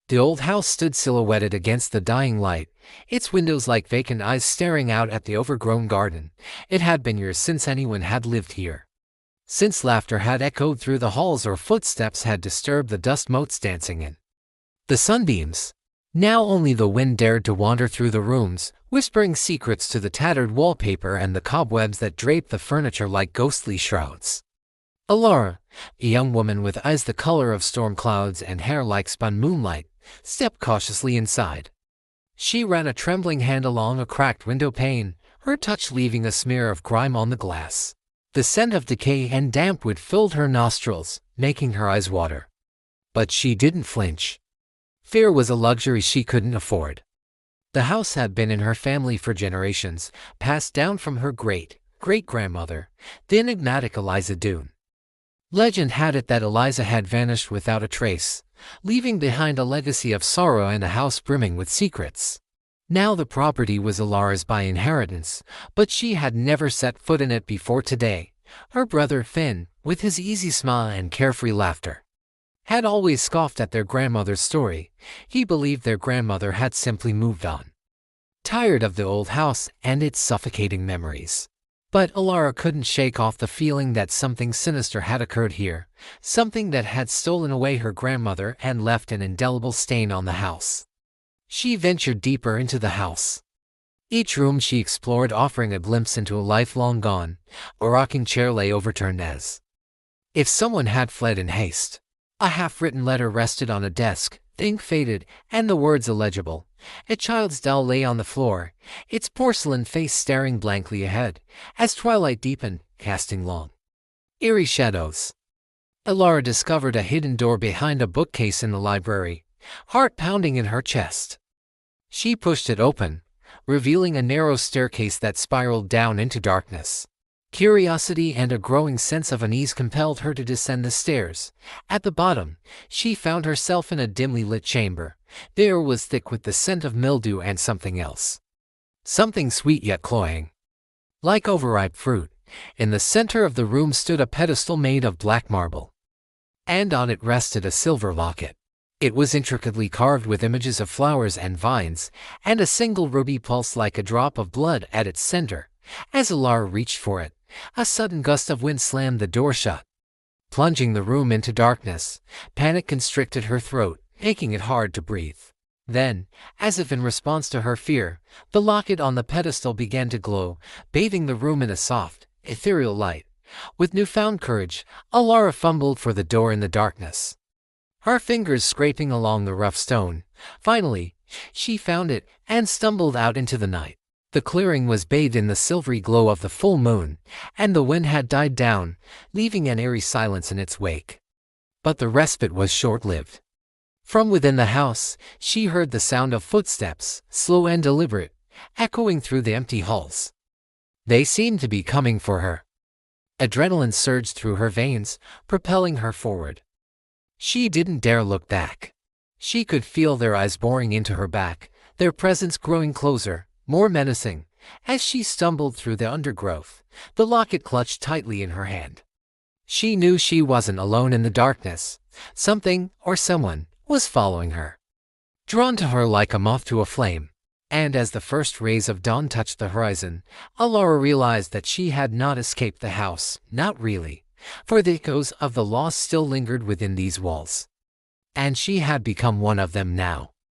The old house stood silhouetted against the dying light, its windows like vacant eyes staring out at the overgrown garden. It had been years since anyone had lived here. Since laughter had echoed through the halls or footsteps had disturbed the dust motes dancing in the sunbeams. Now only the wind dared to wander through the rooms, whispering secrets to the tattered wallpaper and the cobwebs that draped the furniture like ghostly shrouds. Alara, a young woman with eyes the color of storm clouds and hair like spun moonlight, stepped cautiously inside. She ran a trembling hand along a cracked window pane, her touch leaving a smear of grime on the glass. The scent of decay and damp wood filled her nostrils, making her eyes water. But she didn't flinch. Fear was a luxury she couldn't afford. The house had been in her family for generations, passed down from her great-great-grandmother, the enigmatic Eliza Doone. Legend had it that Eliza had vanished without a trace, leaving behind a legacy of sorrow and a house brimming with secrets. Now the property was Alara's by inheritance, but she had never set foot in it before today. Her brother Finn, with his easy smile and carefree laughter, had always scoffed at their grandmother's story. He believed their grandmother had simply moved on, tired of the old house and its suffocating memories. But Alara couldn't shake off the feeling that something sinister had occurred here, something that had stolen away her grandmother and left an indelible stain on the house. She ventured deeper into the house. Each room she explored offering a glimpse into a life long gone. A rocking chair lay overturned as if someone had fled in haste. A half-written letter rested on a desk, the ink faded, and the words illegible. A child's doll lay on the floor, its porcelain face staring blankly ahead, as twilight deepened, casting long, eerie shadows. Alara discovered a hidden door behind a bookcase in the library, heart pounding in her chest. She pushed it open, revealing a narrow staircase that spiraled down into darkness. Curiosity and a growing sense of unease compelled her to descend the stairs. At the bottom, she found herself in a dimly lit chamber. The air was thick with the scent of mildew and something else. Something sweet yet cloying, like overripe fruit. In the center of the room stood a pedestal made of black marble, and on it rested a silver locket. It was intricately carved with images of flowers and vines, and a single ruby pulsed like a drop of blood at its center. As Alara reached for it, a sudden gust of wind slammed the door shut, plunging the room into darkness. Panic constricted her throat, making it hard to breathe. Then, as if in response to her fear, the locket on the pedestal began to glow, bathing the room in a soft, ethereal light. With newfound courage, Alara fumbled for the door in the darkness, her fingers scraping along the rough stone. Finally, she found it and stumbled out into the night. The clearing was bathed in the silvery glow of the full moon, and the wind had died down, leaving an eerie silence in its wake. But the respite was short-lived. From within the house, she heard the sound of footsteps, slow and deliberate, echoing through the empty halls. They seemed to be coming for her. Adrenaline surged through her veins, propelling her forward. She didn't dare look back. She could feel their eyes boring into her back, their presence growing closer, more menacing. As she stumbled through the undergrowth, the locket clutched tightly in her hand. She knew she wasn't alone in the darkness. Something, or someone, was following her, drawn to her like a moth to a flame. And as the first rays of dawn touched the horizon, Alara realized that she had not escaped the house, not really, for the echoes of the lost still lingered within these walls. And she had become one of them now.